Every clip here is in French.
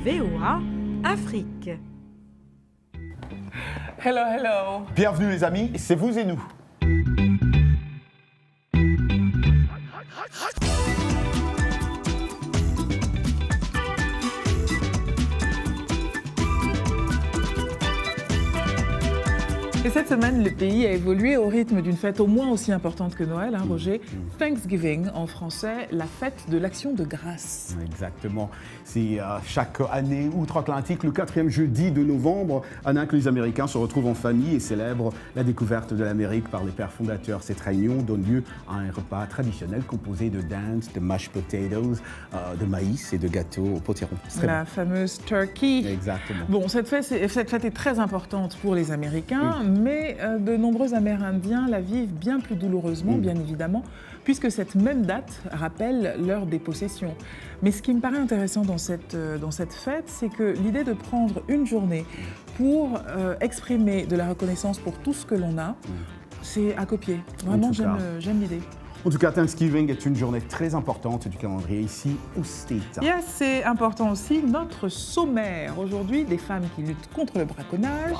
VOA Afrique. Hello, hello. Bienvenue les amis, c'est vous et nous. Et cette semaine, le pays a évolué au rythme d'une fête au moins aussi importante que Noël, hein, Roger. Thanksgiving, en français, la fête de l'action de grâce. Exactement. C'est chaque année outre-Atlantique, le 4e jeudi de novembre, que les Américains se retrouvent en famille et célèbrent la découverte de l'Amérique par les pères fondateurs. Cette réunion donne lieu à un repas traditionnel composé de dinde, de mashed potatoes, de maïs et de gâteaux au potiron. La fameuse turkey. Exactement. Bon, cette fête est très importante pour les Américains, mais de nombreux Amérindiens la vivent bien plus douloureusement, bien évidemment, puisque cette même date rappelle l'heure des possessions. Mais ce qui me paraît intéressant dans cette fête, c'est que l'idée de prendre une journée pour exprimer de la reconnaissance pour tout ce que l'on a, c'est à copier. Vraiment, j'aime l'idée. En tout cas, Thanksgiving est une journée très importante du calendrier ici au States. Yes, c'est important aussi. Notre sommaire aujourd'hui, des femmes qui luttent contre le braconnage.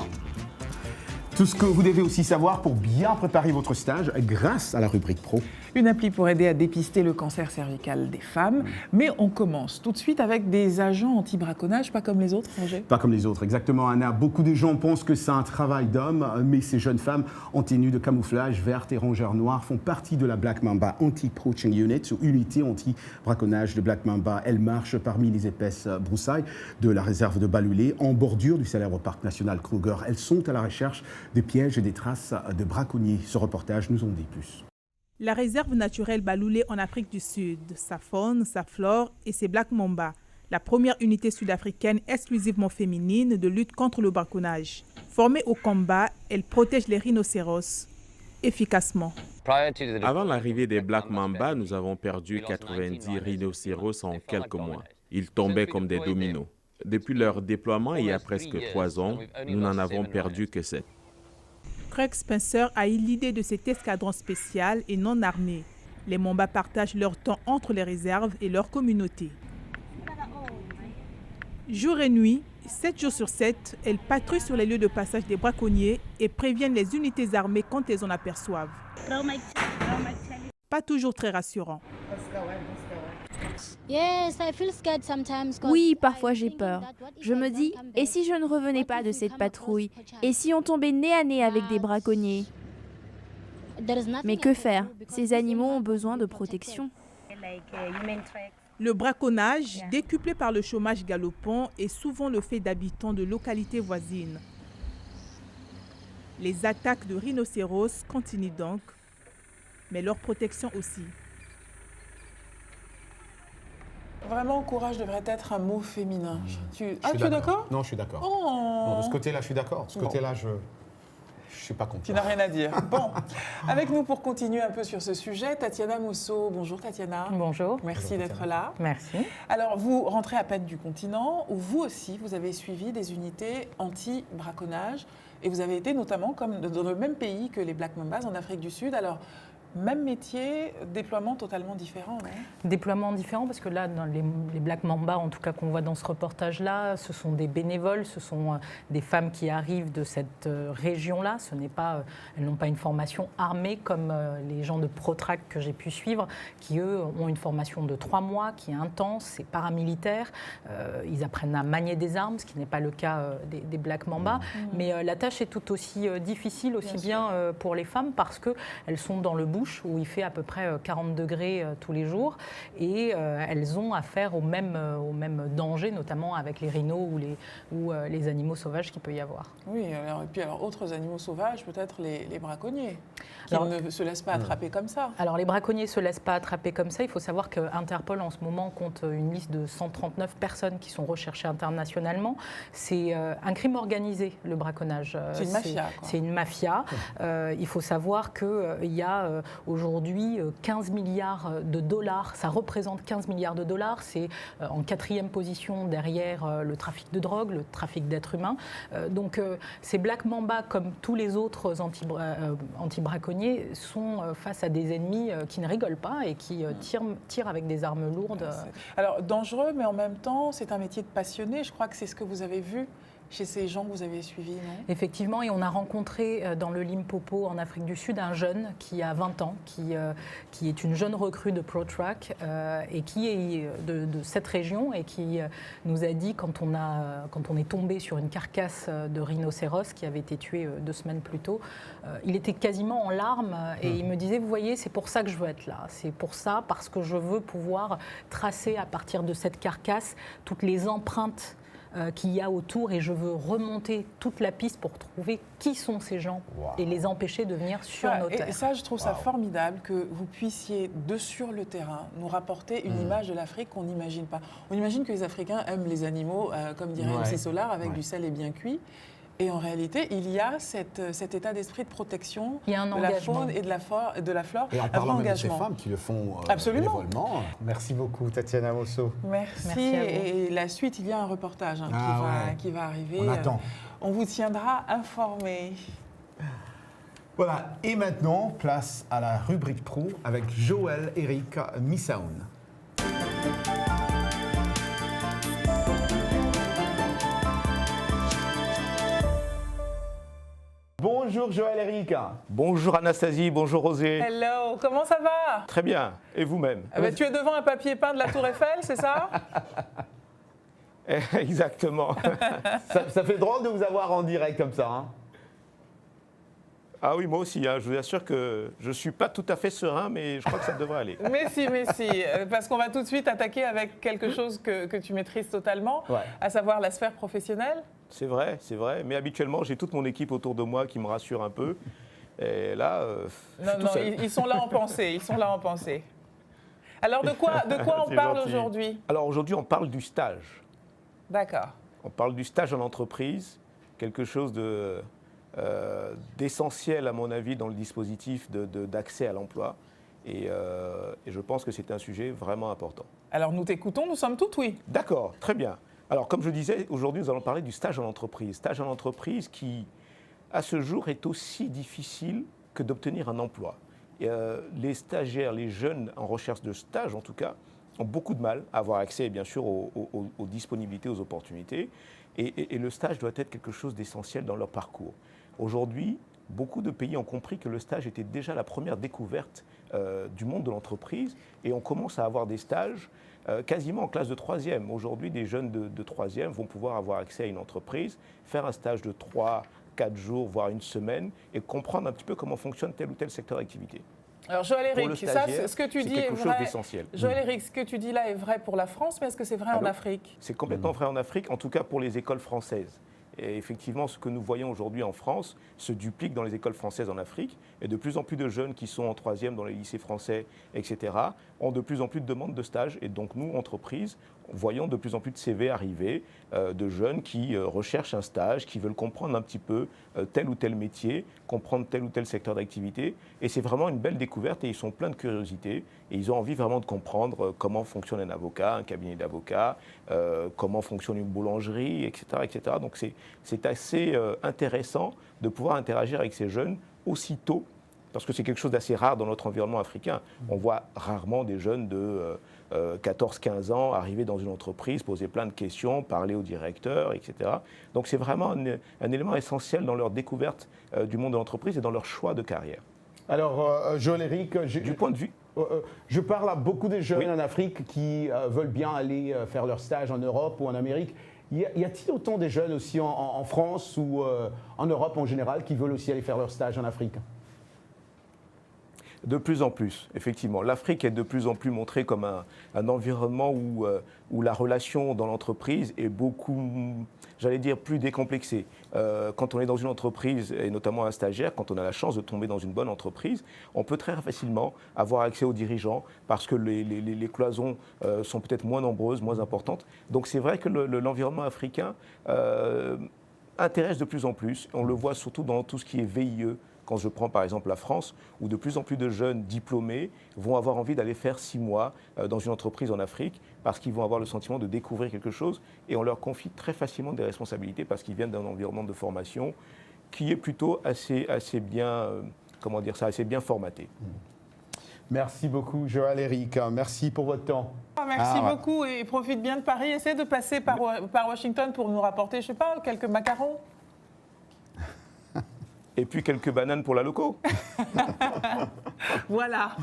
Tout ce que vous devez aussi savoir pour bien préparer votre stage grâce à la rubrique Pro. Une appli pour aider à dépister le cancer cervical des femmes. Mais on commence tout de suite avec des agents anti-braconnage, pas comme les autres, Roger. Pas comme les autres, exactement, Anna. Beaucoup de gens pensent que c'est un travail d'homme, mais ces jeunes femmes en tenue de camouflage verte et rongeur noir font partie de la Black Mamba Anti-Poaching Unit, ou unité anti-braconnage de Black Mamba. Elles marchent parmi les épaisses broussailles de la réserve de Baloulé, en bordure du célèbre parc national Kruger. Elles sont à la recherche des pièges et des traces de braconniers. Ce reportage nous en dit plus. La réserve naturelle Baloulé en Afrique du Sud, sa faune, sa flore et ses Black Mamba, la première unité sud-africaine exclusivement féminine de lutte contre le braconnage. Formée au combat, elle protège les rhinocéros efficacement. Avant l'arrivée des Black Mamba, nous avons perdu 90 rhinocéros en quelques mois. Ils tombaient comme des dominos. Depuis leur déploiement, il y a presque 3 ans, nous n'en avons perdu que 7. Craig Spencer a eu l'idée de cet escadron spécial et non armé. Les Mamba partagent leur temps entre les réserves et leur communauté. Jour et nuit, 7 jours sur 7, elles patrouillent sur les lieux de passage des braconniers et préviennent les unités armées quand elles en aperçoivent. Pas toujours très rassurant. Oui, parfois j'ai peur. Je me dis, et si je ne revenais pas de cette patrouille? Et si on tombait nez à nez avec des braconniers? Mais que faire? Ces animaux ont besoin de protection. Le braconnage, décuplé par le chômage galopant, est souvent le fait d'habitants de localités voisines. Les attaques de rhinocéros continuent donc, mais leur protection aussi. Vraiment, courage devrait être un mot féminin. Tu es d'accord? Non, je suis d'accord. Oh. Non, de ce côté-là, je suis d'accord. De ce côté-là, je ne suis pas content. Tu n'as rien à dire. Bon, avec nous pour continuer un peu sur ce sujet, Tatiana Mousseau. Bonjour Tatiana. Bonjour. Merci d'être là. Merci. Alors, vous rentrez à peine du continent, où vous aussi, vous avez suivi des unités anti-braconnage, et vous avez été notamment comme dans le même pays que les Black Mambas en Afrique du Sud. Alors, même métier, déploiement totalement différent, non? Déploiement différent parce que là, dans les Black Mamba, en tout cas qu'on voit dans ce reportage-là, ce sont des bénévoles, ce sont des femmes qui arrivent de cette région-là. Ce n'est pas, elles n'ont pas une formation armée comme les gens de Protrac que j'ai pu suivre, qui eux ont une formation de 3 mois, qui est intense, c'est paramilitaire. Ils apprennent à manier des armes, ce qui n'est pas le cas des Black Mamba. Mais la tâche est tout aussi difficile, aussi bien pour les femmes, parce qu'elles sont dans le bush, où il fait à peu près 40 degrés tous les jours, et elles ont affaire au même danger, notamment avec les rhinos ou les animaux sauvages qu'il peut y avoir. Oui, et puis autres animaux sauvages, peut-être les braconniers, qui ne se laissent pas attraper comme ça. Alors les braconniers ne se laissent pas attraper comme ça. Il faut savoir que Interpol en ce moment compte une liste de 139 personnes qui sont recherchées internationalement. C'est un crime organisé, le braconnage. C'est une mafia. C'est une mafia. Il faut savoir qu'il y a aujourd'hui 15 milliards de dollars. Ça représente 15 milliards de dollars. C'est en 4e position derrière le trafic de drogue, le trafic d'êtres humains. Donc ces Black Mamba, comme tous les autres anti-braconniers, sont face à des ennemis qui ne rigolent pas et qui tirent avec des armes lourdes. Alors dangereux, mais en même temps, c'est un métier de passionné. Je crois que c'est ce que vous avez vu chez ces gens que vous avez suivis, non? Effectivement, et on a rencontré dans le Limpopo, en Afrique du Sud, un jeune qui a 20 ans, qui est une jeune recrue de ProTrack et qui est de cette région et qui nous a dit, quand on est tombé sur une carcasse de rhinocéros qui avait été tué 2 semaines plus tôt, il était quasiment en larmes et il me disait, vous voyez, c'est pour ça que je veux être là. C'est pour ça, parce que je veux pouvoir tracer à partir de cette carcasse toutes les empreintes qu'il y a autour et je veux remonter toute la piste pour trouver qui sont ces gens et les empêcher de venir sur nos terres. Et ça, je trouve ça formidable que vous puissiez, de sur le terrain, nous rapporter une image de l'Afrique qu'on n'imagine pas. On imagine que les Africains aiment les animaux, comme dirait MC Solar, avec du sel et bien cuit. Et en réalité, il y a cet état d'esprit de protection de la faune et de la flore. Et en parlant même de ces femmes qui le font bénévolement. Merci beaucoup, Tatiana Mosso. Merci et la suite, il y a un reportage qui va arriver. On attend. On vous tiendra informé. Voilà, et maintenant, place à la rubrique pro avec Joël-Éric Missaoun. Bonjour Joël-Éric. Bonjour Anastasie, bonjour Rosé. Hello, comment ça va? Très bien, et vous-même? Tu es devant un papier peint de la Tour Eiffel, c'est ça? Exactement. ça fait drôle de vous avoir en direct comme ça. Hein? Ah oui, moi aussi, hein. Je vous assure que je ne suis pas tout à fait serein, mais je crois que ça devrait aller. Mais si, parce qu'on va tout de suite attaquer avec quelque chose que tu maîtrises totalement, à savoir la sphère professionnelle. C'est vrai, mais habituellement, j'ai toute mon équipe autour de moi qui me rassure un peu. Et là, ils sont là en pensée, Alors, de quoi on parle aujourd'hui? Alors, aujourd'hui, on parle du stage. D'accord. On parle du stage en entreprise, quelque chose d'essentiel, à mon avis, dans le dispositif d'accès à l'emploi. Et je pense que c'est un sujet vraiment important. Alors, nous t'écoutons, nous sommes toutes oui. D'accord, très bien. Alors, comme je disais, aujourd'hui, nous allons parler du stage en entreprise. Stage en entreprise qui, à ce jour, est aussi difficile que d'obtenir un emploi. Les stagiaires, les jeunes en recherche de stage, en tout cas, ont beaucoup de mal à avoir accès, bien sûr, aux disponibilités, aux opportunités. Et le stage doit être quelque chose d'essentiel dans leur parcours. Aujourd'hui, beaucoup de pays ont compris que le stage était déjà la première découverte du monde de l'entreprise. Et on commence à avoir des stages quasiment en classe de 3e. Aujourd'hui, des jeunes de 3e vont pouvoir avoir accès à une entreprise, faire un stage de 3-4 jours, voire une semaine, et comprendre un petit peu comment fonctionne tel ou tel secteur d'activité. Alors Joël-Éric, ce que tu dis est chose d'essentiel. Joël-Éric, ce que tu dis là est vrai pour la France, mais est-ce que c'est vrai en Afrique? C'est complètement vrai en Afrique, en tout cas pour les écoles françaises. Et effectivement, ce que nous voyons aujourd'hui en France se duplique dans les écoles françaises en Afrique. Et de plus en plus de jeunes qui sont en 3e dans les lycées français, etc., ont de plus en plus de demandes de stage. Et donc nous, entreprises, voyons de plus en plus de CV arriver de jeunes qui recherchent un stage, qui veulent comprendre un petit peu tel ou tel métier, comprendre tel ou tel secteur d'activité. Et c'est vraiment une belle découverte et ils sont pleins de curiosité. Et ils ont envie vraiment de comprendre comment fonctionne un avocat, un cabinet d'avocats, comment fonctionne une boulangerie, etc. etc. Donc c'est assez intéressant de pouvoir interagir avec ces jeunes aussitôt, parce que c'est quelque chose d'assez rare dans notre environnement africain. On voit rarement des jeunes de 14-15 ans arriver dans une entreprise, poser plein de questions, parler au directeur, etc. Donc c'est vraiment un élément essentiel dans leur découverte du monde de l'entreprise et dans leur choix de carrière. Alors, Joël-Éric, du point de vue... je parle à beaucoup de jeunes en Afrique qui veulent bien aller faire leur stage en Europe ou en Amérique. Y a-t-il autant de jeunes aussi en France ou en Europe en général qui veulent aussi aller faire leur stage en Afrique? De plus en plus, effectivement. L'Afrique est de plus en plus montrée comme un environnement où la relation dans l'entreprise est beaucoup, j'allais dire, plus décomplexée. Quand on est dans une entreprise, et notamment un stagiaire, quand on a la chance de tomber dans une bonne entreprise, on peut très facilement avoir accès aux dirigeants parce que les cloisons sont peut-être moins nombreuses, moins importantes. Donc c'est vrai que l'environnement africain intéresse de plus en plus. On le voit surtout dans tout ce qui est VIE, quand je prends par exemple la France, où de plus en plus de jeunes diplômés vont avoir envie d'aller faire 6 mois dans une entreprise en Afrique parce qu'ils vont avoir le sentiment de découvrir quelque chose et on leur confie très facilement des responsabilités parce qu'ils viennent d'un environnement de formation qui est plutôt assez bien, assez bien formaté. Merci beaucoup, Joël-Éric. Merci pour votre temps. Merci beaucoup et profite bien de Paris. Essaie de passer par Washington pour nous rapporter, je ne sais pas, quelques macarons. Et puis quelques bananes pour la loco. Voilà.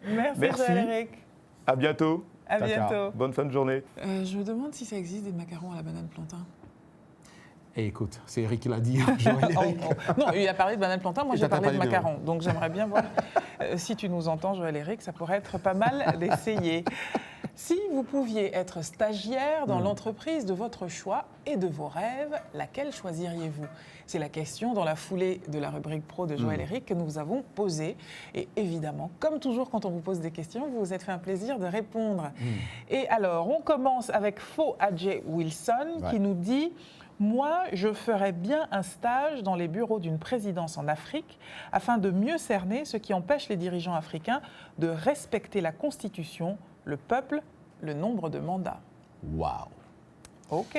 Merci. Joël-Éric. À bientôt. À bientôt. Bonne fin de journée. Je me demande si ça existe des macarons à la banane plantain. Et écoute, c'est Eric qui l'a dit. Joël-Éric. Non, il a parlé de banane plantain, moi j'ai parlé de macarons. Donc j'aimerais bien voir si tu nous entends, Joël-Éric, ça pourrait être pas mal d'essayer. Si vous pouviez être stagiaire dans l'entreprise de votre choix et de vos rêves, laquelle choisiriez-vous? C'est la question dans la foulée de la rubrique pro de Joël-Éric que nous vous avons posée. Et évidemment, comme toujours quand on vous pose des questions, vous vous êtes fait un plaisir de répondre. Et alors, on commence avec Faux Adjay Wilson qui nous dit « Moi, je ferais bien un stage dans les bureaux d'une présidence en Afrique afin de mieux cerner ce qui empêche les dirigeants africains de respecter la Constitution, le peuple, le nombre de mandats. » Waouh. OK.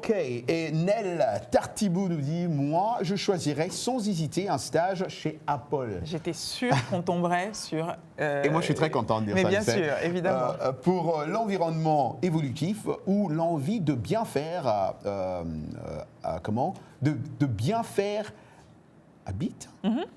Et Nel Tartibou nous dit « Moi, je choisirais sans hésiter un stage chez Apple. » J'étais sûre qu'on tomberait sur... Et moi, je suis très content de dire ça. Mais bien sûr, évidemment. Pour l'environnement évolutif ou l'envie de bien faire... de bien faire... Habite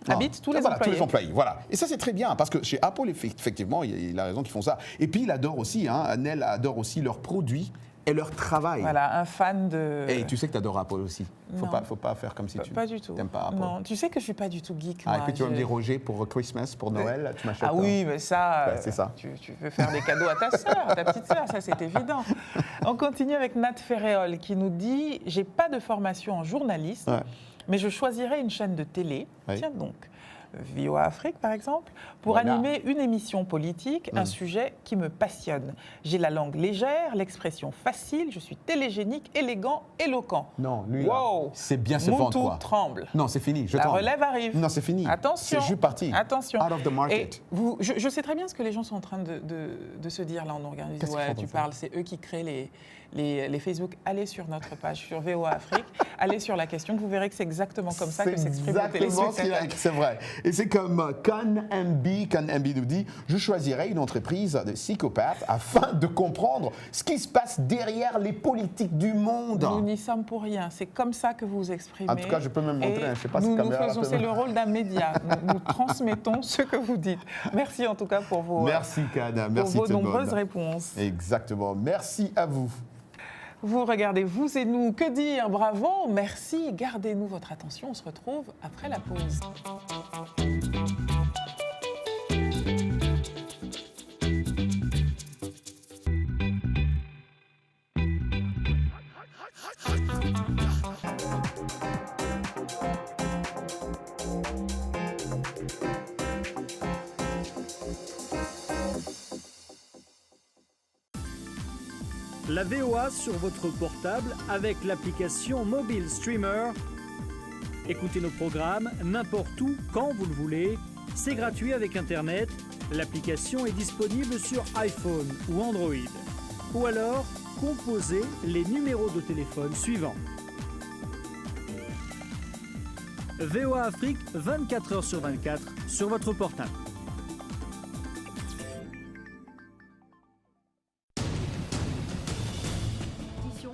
Habite tous les employés. Tous les employés, voilà. Et ça, c'est très bien, parce que chez Apple, effectivement, il a raison qu'ils font ça. Et puis, il adore aussi, Nel adore aussi leurs produits et leur travail. Voilà, un fan de... Et tu sais que tu adores Apple aussi. Faut pas faire comme si tu n'aimes pas Apple. Non, tu sais que je ne suis pas du tout geek, moi. Et puis tu vas me dire, Roger, pour Christmas, pour Noël, tu m'achètes oui, mais ça, c'est ça. Tu veux faire des cadeaux à ta sœur, à ta petite sœur, ça c'est évident. On continue avec Nat Ferréol qui nous dit « J'ai pas de formation en journalisme, mais je choisirais une chaîne de télé. » Tiens donc. VOA Afrique, par exemple, pour animer une émission politique, un sujet qui me passionne. J'ai la langue légère, l'expression facile, je suis télégénique, élégant, éloquent. Non, lui, c'est bien se vendre, quoi. Mon tout tremble. Non, c'est fini, La relève arrive. Non, c'est fini. Attention. C'est juste parti. Attention. Out of the market. Et je sais très bien ce que les gens sont en train de se dire là en nous regardant. Ils disent, ouais, tu parles, c'est eux qui créent les Facebook. Allez sur notre page, sur VOA Afrique, allez sur la question, vous verrez que c'est exactement comme ça que s'exprime le téléspectateur. C'est vrai. Et c'est comme Kan MB nous dit « Je choisirais une entreprise de psychopathes afin de comprendre ce qui se passe derrière les politiques du monde. » Nous n'y sommes pour rien. C'est comme ça que vous vous exprimez. En tout cas, je peux même montrer. Je sais pas nous faisons, c'est le rôle d'un média. Nous transmettons ce que vous dites. Merci en tout cas pour vos, nombreuses réponses. Exactement. Merci à vous. Vous regardez Vous et Nous, que dire? Bravo, merci, gardez-nous votre attention, on se retrouve après la pause. La VOA sur votre portable avec l'application Mobile Streamer. Écoutez nos programmes n'importe où, quand vous le voulez. C'est gratuit avec Internet. L'application est disponible sur iPhone ou Android. Ou alors, composez les numéros de téléphone suivants. VOA Afrique, 24 heures sur 24 sur votre portable.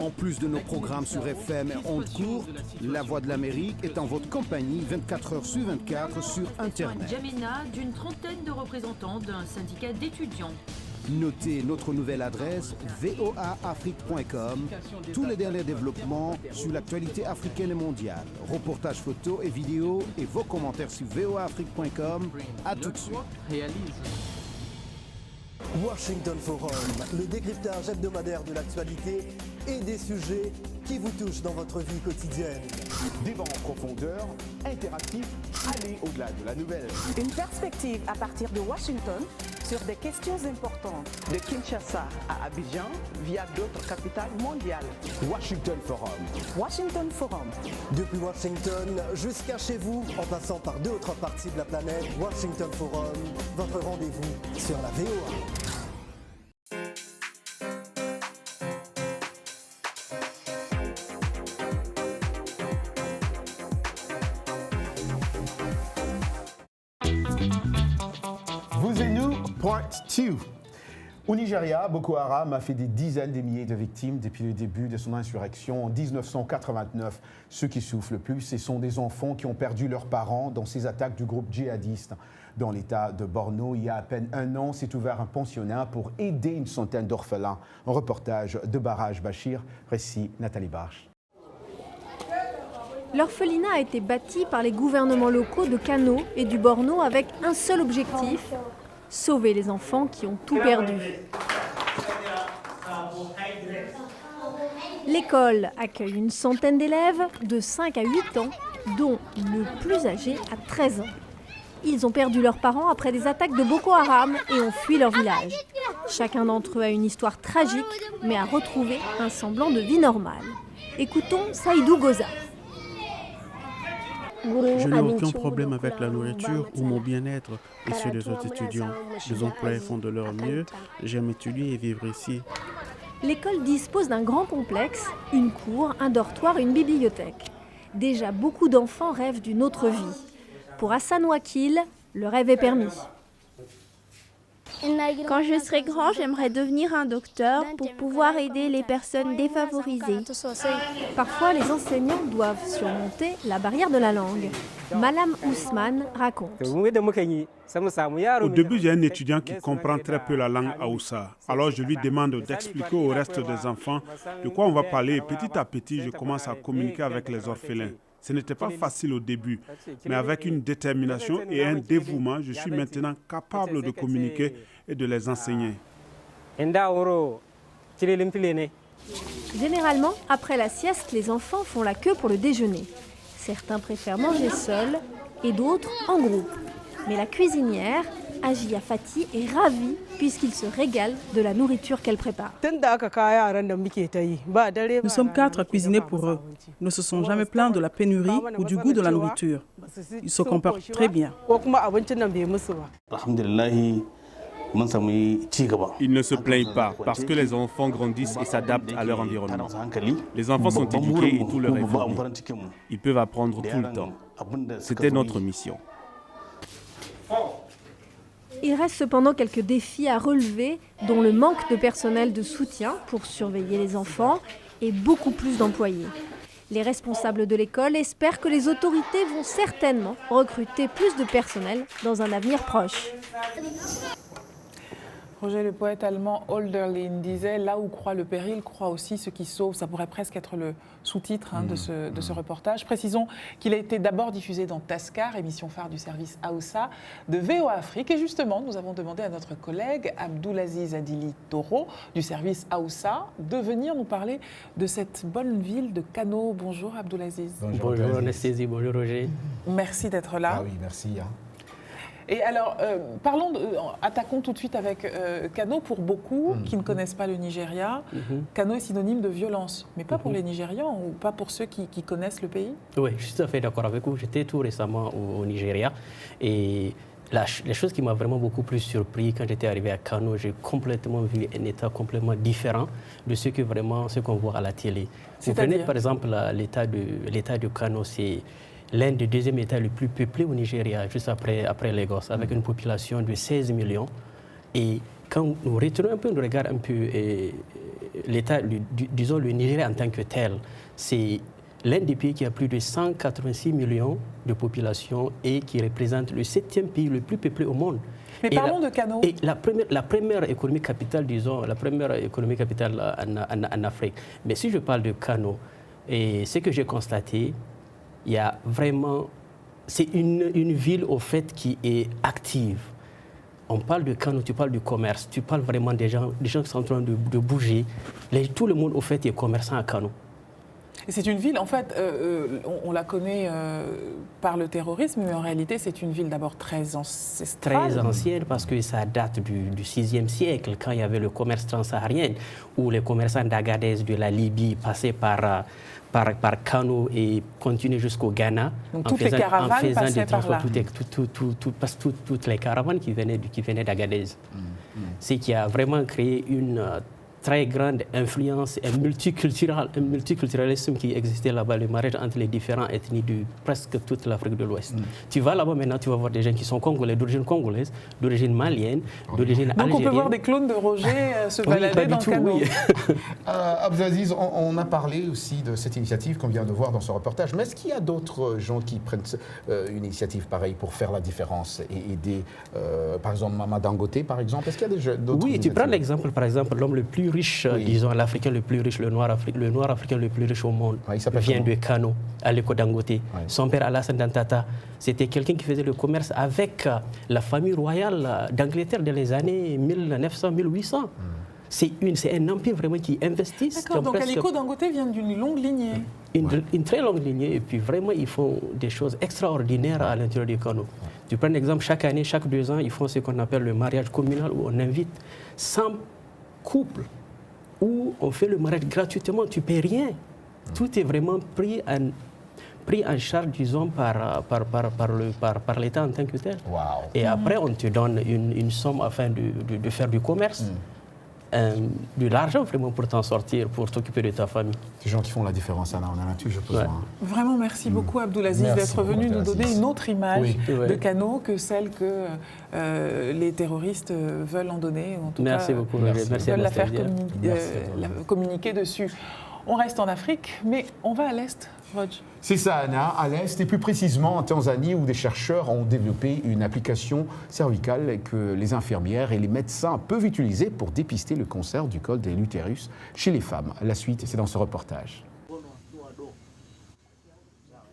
En plus de nos programmes sur FM et ondes courtes, La Voix de l'Amérique est en votre compagnie 24 heures sur 24 sur Internet. Djamena, d'une trentaine de représentants d'un syndicat d'étudiants. Notez notre nouvelle adresse voaafrique.com. Tous les derniers développements sur l'actualité africaine et mondiale. Reportages photos et vidéos et vos commentaires sur voaafrique.com. À tout de suite. Washington Forum, le décryptage hebdomadaire de l'actualité et des sujets qui vous touchent dans votre vie quotidienne. Débat en profondeur, interactif, allez au-delà de la nouvelle. Une perspective à partir de Washington sur des questions importantes. De Kinshasa à Abidjan, via d'autres capitales mondiales. Washington Forum. Washington Forum. Depuis Washington jusqu'à chez vous, en passant par d'autres parties de la planète, Washington Forum, votre rendez-vous sur la VOA. Vous et nous, part 2. Au Nigeria, Boko Haram a fait des dizaines de milliers de victimes depuis le début de son insurrection en 1989. Ceux qui souffrent le plus, ce sont des enfants qui ont perdu leurs parents dans ces attaques du groupe djihadiste. Dans l'État de Borno, il y a à peine un an, s'est ouvert un pensionnat pour aider une centaine d'orphelins. Un reportage de Barrage Bachir, récit Nathalie Barche. L'orphelinat a été bâti par les gouvernements locaux de Kano et du Borno avec un seul objectif, sauver les enfants qui ont tout perdu. L'école accueille une centaine d'élèves de 5 à 8 ans, dont le plus âgé a 13 ans. Ils ont perdu leurs parents après des attaques de Boko Haram et ont fui leur village. Chacun d'entre eux a une histoire tragique, mais a retrouvé un semblant de vie normale. Écoutons Saïdou Goza. Je n'ai aucun problème avec la nourriture ou mon bien-être et ceux des autres étudiants. Les employés font de leur mieux. J'aime étudier et vivre ici. L'école dispose d'un grand complexe, une cour, un dortoir et une bibliothèque. Déjà, beaucoup d'enfants rêvent d'une autre vie. Pour Hassan Wakil, le rêve est permis. Quand je serai grand, j'aimerais devenir un docteur pour pouvoir aider les personnes défavorisées. Parfois, les enseignants doivent surmonter la barrière de la langue. Malam Ousmane raconte. Au début, j'ai un étudiant qui comprend très peu la langue Haoussa. Alors je lui demande d'expliquer au reste des enfants de quoi on va parler. Petit à petit, je commence à communiquer avec les orphelins. Ce n'était pas facile au début, mais avec une détermination et un dévouement, je suis maintenant capable de communiquer et de les enseigner. Généralement, après la sieste, les enfants font la queue pour le déjeuner. Certains préfèrent manger seuls et d'autres en groupe. Mais la cuisinière, Agia Fati, est ravie puisqu'ils se régalent de la nourriture qu'elle prépare. Nous sommes 4 à cuisiner pour eux. Ils ne se sont jamais plaints de la pénurie ou du goût de la nourriture. Ils se comportent très bien. Ils ne se plaignent pas parce que les enfants grandissent et s'adaptent à leur environnement. Les enfants sont éduqués et tout leur est fourni. Ils peuvent apprendre tout le temps. C'était notre mission. Il reste cependant quelques défis à relever, dont le manque de personnel de soutien pour surveiller les enfants et beaucoup plus d'employés. Les responsables de l'école espèrent que les autorités vont certainement recruter plus de personnel dans un avenir proche. Roger, le poète allemand Hölderlin disait « Là où croit le péril, croit aussi ce qui sauve ». Ça pourrait presque être le sous-titre de ce reportage. Précisons qu'il a été d'abord diffusé dans Taskar, émission phare du service Haoussa de VOA Afrique. Et justement, nous avons demandé à notre collègue Abdoulaziz Adili Toro du service Haoussa de venir nous parler de cette bonne ville de Kano. Bonjour Abdoulaziz. Bonjour Anasthésie, bonjour Roger. Merci d'être là. Ah oui, merci. Et alors, attaquons tout de suite avec Kano. Pour beaucoup qui ne connaissent pas le Nigeria, Kano est synonyme de violence, mais pas pour les Nigérians ou pas pour ceux qui connaissent le pays. Oui, je suis tout à fait d'accord avec vous. J'étais tout récemment au Nigeria et la chose qui m'a vraiment beaucoup plus surpris quand j'étais arrivé à Kano, j'ai complètement vu un état complètement différent de ce qu'on voit à la télé. Vous prenez par exemple l'état de Kano, c'est l'un des deuxièmes États les plus peuplés au Nigeria, juste après Lagos, avec une population de 16 millions. Et quand nous retenons un peu, nous regardons un peu l'État, disons le Nigeria en tant que tel, c'est l'un des pays qui a plus de 186 millions de population et qui représente le 7e pays le plus peuplé au monde. Mais parlons de Kano. Et la première économie capitale, en Afrique. Mais si je parle de Kano, et ce que j'ai constaté, il y a vraiment, c'est une ville au fait qui est active. On parle de Kano, tu parles du commerce, tu parles vraiment des gens qui sont en train de bouger. Tout le monde au fait est commerçant à Kano. Et c'est une ville, en fait, on la connaît par le terrorisme, mais en réalité, c'est une ville d'abord très ancestrale. Très ancienne, parce que ça date du 6e siècle, quand il y avait le commerce transsaharien, où les commerçants d'Agadez, de la Libye, passaient par canot et continuaient jusqu'au Ghana. Donc toutes les caravanes passaient par là. Toutes les caravanes qui venaient d'Agadez. C'est qui a vraiment créé une très grande influence, un multiculturalisme qui existait là-bas, le mariage entre les différentes ethnies de presque toute l'Afrique de l'Ouest. Tu vas là-bas maintenant, tu vas voir des gens qui sont congolais, d'origine congolaise, d'origine malienne, d'origine algérienne. Donc on peut voir des clones de Roger se balader dans le canot. Oui. Abdelaziz, on a parlé aussi de cette initiative qu'on vient de voir dans ce reportage, mais est-ce qu'il y a d'autres gens qui prennent une initiative pareille pour faire la différence et aider, par exemple, Mama Dangote, par exemple? Est-ce qu'il y a d'autres Oui, tu prends l'exemple, par exemple, l'homme le plus riche, disons l'Africain le plus riche, le noir africain le plus riche au monde, vient de Kano, Aliko Dangote. Son père Alassane Dantata, c'était quelqu'un qui faisait le commerce avec la famille royale d'Angleterre dans les années 1900-1800. C'est un empire vraiment qui investit. D'accord, donc Aliko Dangote vient d'une longue lignée. Une très longue lignée, et puis vraiment ils font des choses extraordinaires à l'intérieur du Kano. Tu prends un exemple, chaque année, chaque 2 ans, ils font ce qu'on appelle le mariage communal, où on invite 100 couples, où on fait le mariage gratuitement, tu ne paies rien. Tout est vraiment pris en charge, disons, par l'État en tant que tel. Wow. Et après, on te donne une somme afin de faire du commerce. De l'argent vraiment pour t'en sortir, pour t'occuper de ta famille. Des gens qui font la différence, Anna, on en a toujours besoin. Vraiment, merci beaucoup Abdelaziz d'être venu nous donner une autre image de Kano que celle que les terroristes veulent en donner, ou en tout merci cas beaucoup, merci veulent la faire communiquer dessus. On reste en Afrique, mais on va à l'Est, Roger. C'est ça, Anna, à l'Est, et plus précisément en Tanzanie, où des chercheurs ont développé une application cervicale que les infirmières et les médecins peuvent utiliser pour dépister le cancer du col de l'utérus chez les femmes. La suite, c'est dans ce reportage.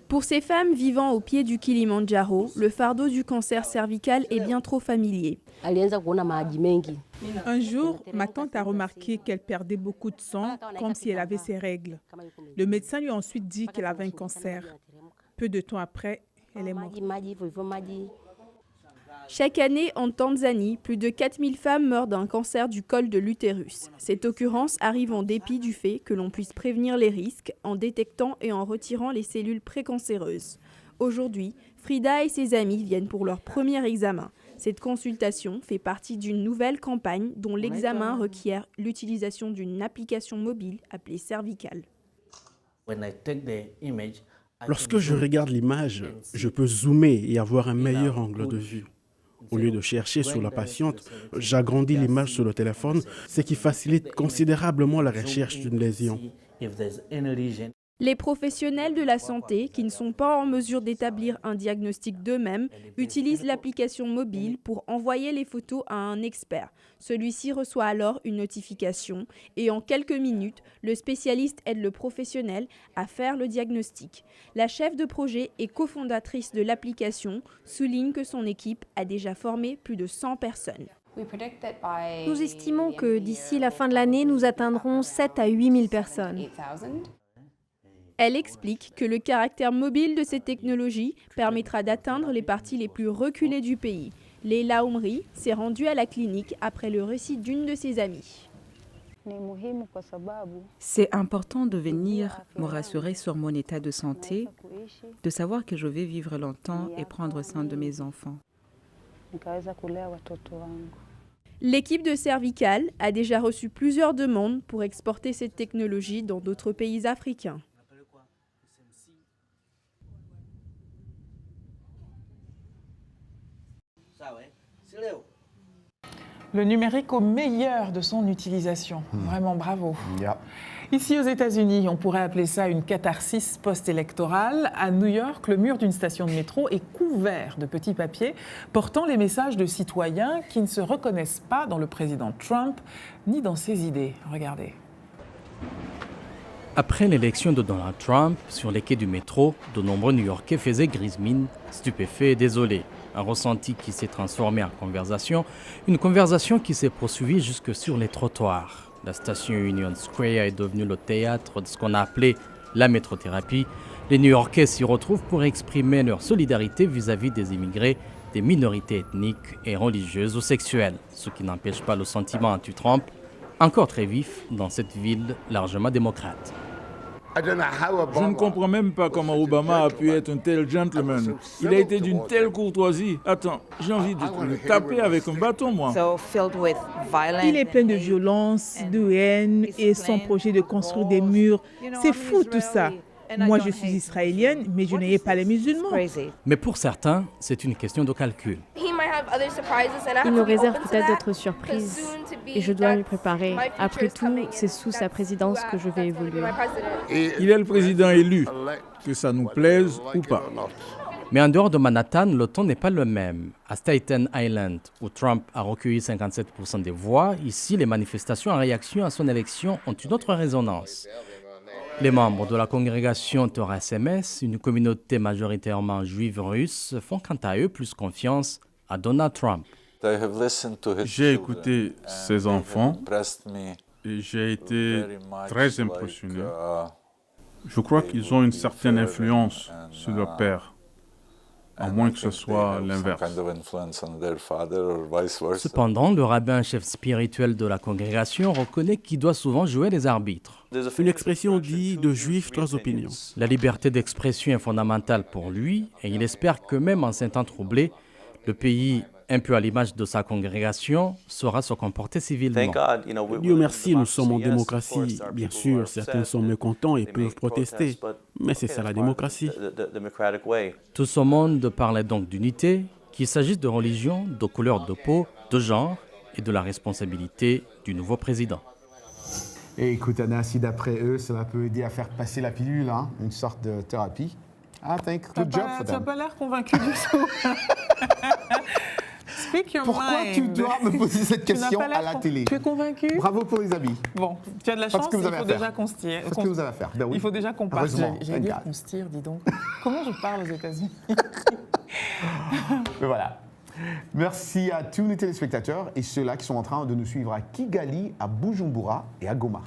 Pour ces femmes vivant au pied du Kilimandjaro, le fardeau du cancer cervical est bien trop familier. Un jour, ma tante a remarqué qu'elle perdait beaucoup de sang, comme si elle avait ses règles. Le médecin lui a ensuite dit qu'elle avait un cancer. Peu de temps après, elle est morte. Chaque année, en Tanzanie, plus de 4000 femmes meurent d'un cancer du col de l'utérus. Cette occurrence arrive en dépit du fait que l'on puisse prévenir les risques en détectant et en retirant les cellules précancéreuses. Aujourd'hui, Frida et ses amis viennent pour leur premier examen. Cette consultation fait partie d'une nouvelle campagne dont l'examen requiert l'utilisation d'une application mobile appelée Cervical. Lorsque je regarde l'image, je peux zoomer et avoir un meilleur angle de vue. Au lieu de chercher sur la patiente, j'agrandis l'image sur le téléphone, ce qui facilite considérablement la recherche d'une lésion. Les professionnels de la santé, qui ne sont pas en mesure d'établir un diagnostic d'eux-mêmes, utilisent l'application mobile pour envoyer les photos à un expert. Celui-ci reçoit alors une notification et en quelques minutes, le spécialiste aide le professionnel à faire le diagnostic. La chef de projet et cofondatrice de l'application souligne que son équipe a déjà formé plus de 100 personnes. Nous estimons que d'ici la fin de l'année, nous atteindrons 7 à 8 000 personnes. Elle explique que le caractère mobile de cette technologie permettra d'atteindre les parties les plus reculées du pays. Leila Oumri s'est rendue à la clinique après le récit d'une de ses amies. C'est important de venir me rassurer sur mon état de santé, de savoir que je vais vivre longtemps et prendre soin de mes enfants. L'équipe de Cervical a déjà reçu plusieurs demandes pour exporter cette technologie dans d'autres pays africains. Le numérique au meilleur de son utilisation. Vraiment bravo. Ici aux États-Unis, on pourrait appeler ça une catharsis post-électorale. À New York, le mur d'une station de métro est couvert de petits papiers portant les messages de citoyens qui ne se reconnaissent pas dans le président Trump ni dans ses idées. Regardez. Après l'élection de Donald Trump, sur les quais du métro, de nombreux New-Yorkais faisaient grise mine, stupéfaits et désolés. Un ressenti qui s'est transformé en conversation, une conversation qui s'est poursuivie jusque sur les trottoirs. La station Union Square est devenue le théâtre de ce qu'on a appelé la métrothérapie, les New-Yorkais s'y retrouvent pour exprimer leur solidarité vis-à-vis des immigrés, des minorités ethniques et religieuses ou sexuelles, ce qui n'empêche pas le sentiment anti-Trump, encore très vif dans cette ville largement démocrate. Je ne comprends même pas comment Obama a pu être un tel gentleman. Il a été d'une telle courtoisie. Attends, j'ai envie de le taper avec un bâton, moi. Il est plein de violence, de haine et son projet de construire des murs. C'est fou tout ça. Moi, je suis israélienne, mais je n'ai pas les musulmans. Mais pour certains, c'est une question de calcul. Il nous réserve peut-être d'autres surprises et je dois m'y préparer. Après tout, c'est sous sa présidence que je vais évoluer. Il est le président élu, que ça nous plaise ou pas. Mais en dehors de Manhattan, le ton n'est pas le même. À Staten Island, où Trump a recueilli 57% des voix, ici, les manifestations en réaction à son élection ont une autre résonance. Les membres de la congrégation Torah SMS, une communauté majoritairement juive russe, font quant à eux plus confiance à Donald Trump. J'ai écouté ses enfants et j'ai été très impressionné. Je crois qu'ils ont une certaine influence sur leur père, à moins que ce soit l'inverse. Cependant, le rabbin chef spirituel de la congrégation reconnaît qu'il doit souvent jouer les arbitres. Une expression dit de juif, trois opinions. La liberté d'expression est fondamentale pour lui et il espère que même en s'étant troublé, le pays, un peu à l'image de sa congrégation, saura se comporter civilement. Dieu merci, nous sommes en démocratie. Bien sûr, certains sont mécontents et peuvent protester, mais c'est ça la démocratie. Tout ce monde parlait donc d'unité, qu'il s'agisse de religion, de couleur de peau, de genre et de la responsabilité du nouveau président. Et écoute, Anna, si d'après eux, cela peut aider à faire passer la pilule, hein, une sorte de thérapie. I think good job for them. Tu n'as pas l'air convaincu du tout. Speak your Pourquoi mind. tu dois me poser cette question à la télé? Tu es convaincu? Bravo pour les amis. Bon, tu as de la chance, il faut déjà qu'on se tire. Faites ce que vous avez à faire. Ben oui. Il faut déjà qu'on parte. J'allais dire regarde. qu'on se tire, dis donc. Comment je parle aux États-Unis? Mais voilà. Merci à tous les téléspectateurs et ceux-là qui sont en train de nous suivre à Kigali, à Bujumbura et à Goma.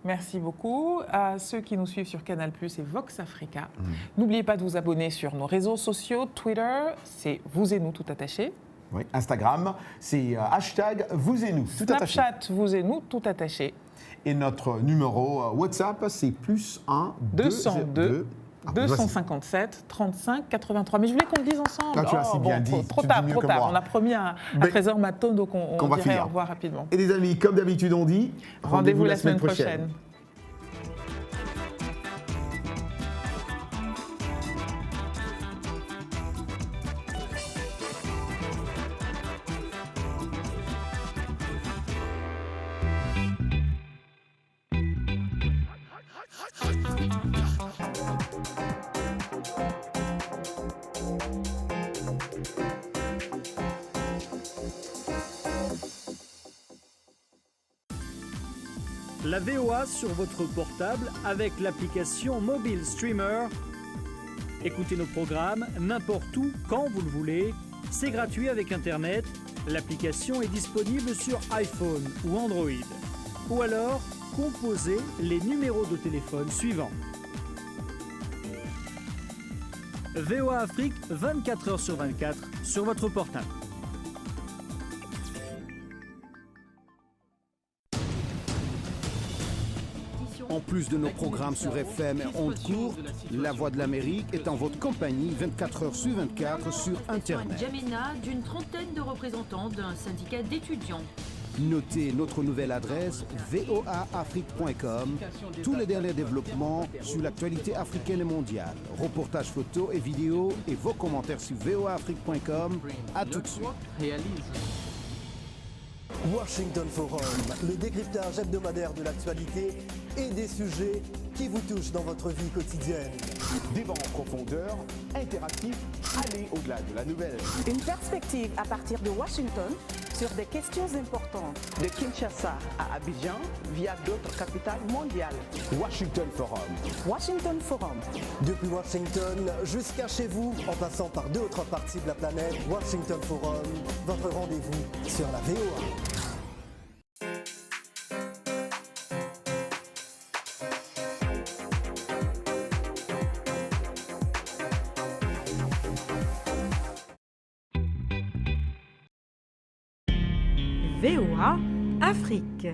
Merci beaucoup à ceux qui nous suivent sur Canal+ et Vox Africa. N'oubliez pas de vous abonner sur nos réseaux sociaux. Twitter, c'est vous et nous tout attachés. Oui, Instagram, c'est hashtag vous et nous tout attaché. Snapchat, vous et nous tout attachés. Et notre numéro WhatsApp, c'est +1 202 257 35 83. Mais je voulais qu'on le dise ensemble. Là, tu as si bien dit. Trop tard. On a promis à 13h matin, donc on dirait au revoir rapidement. Et les amis, comme d'habitude on dit, rendez-vous la semaine prochaine. La VOA sur votre portable avec l'application Mobile Streamer. Écoutez nos programmes n'importe où, quand vous le voulez. C'est gratuit avec Internet. L'application est disponible sur iPhone ou Android. Ou alors, composez les numéros de téléphone suivants. VOA Afrique, 24h sur 24 sur votre portable. En plus de nos programmes sur FM et ondes courtes, La Voix de l'Amérique est en votre compagnie 24 h sur 24 sur Internet. Jamena, d'une trentaine de représentants d'un syndicat d'étudiants. Notez notre nouvelle adresse voaafrique.com. Tous les derniers développements sur l'actualité africaine et mondiale. Reportages photos et vidéos et vos commentaires sur voaafrique.com. À tout de suite. Washington Forum, le décryptage hebdomadaire de l'actualité et des sujets qui vous touchent dans votre vie quotidienne. Débat en profondeur, interactif, aller au-delà de la nouvelle. Une perspective à partir de Washington sur des questions importantes. De Kinshasa à Abidjan via d'autres capitales mondiales. Washington Forum. Washington Forum. Depuis Washington jusqu'à chez vous, en passant par d'autres parties de la planète, Washington Forum, votre rendez-vous sur la VOA. VOA Afrique.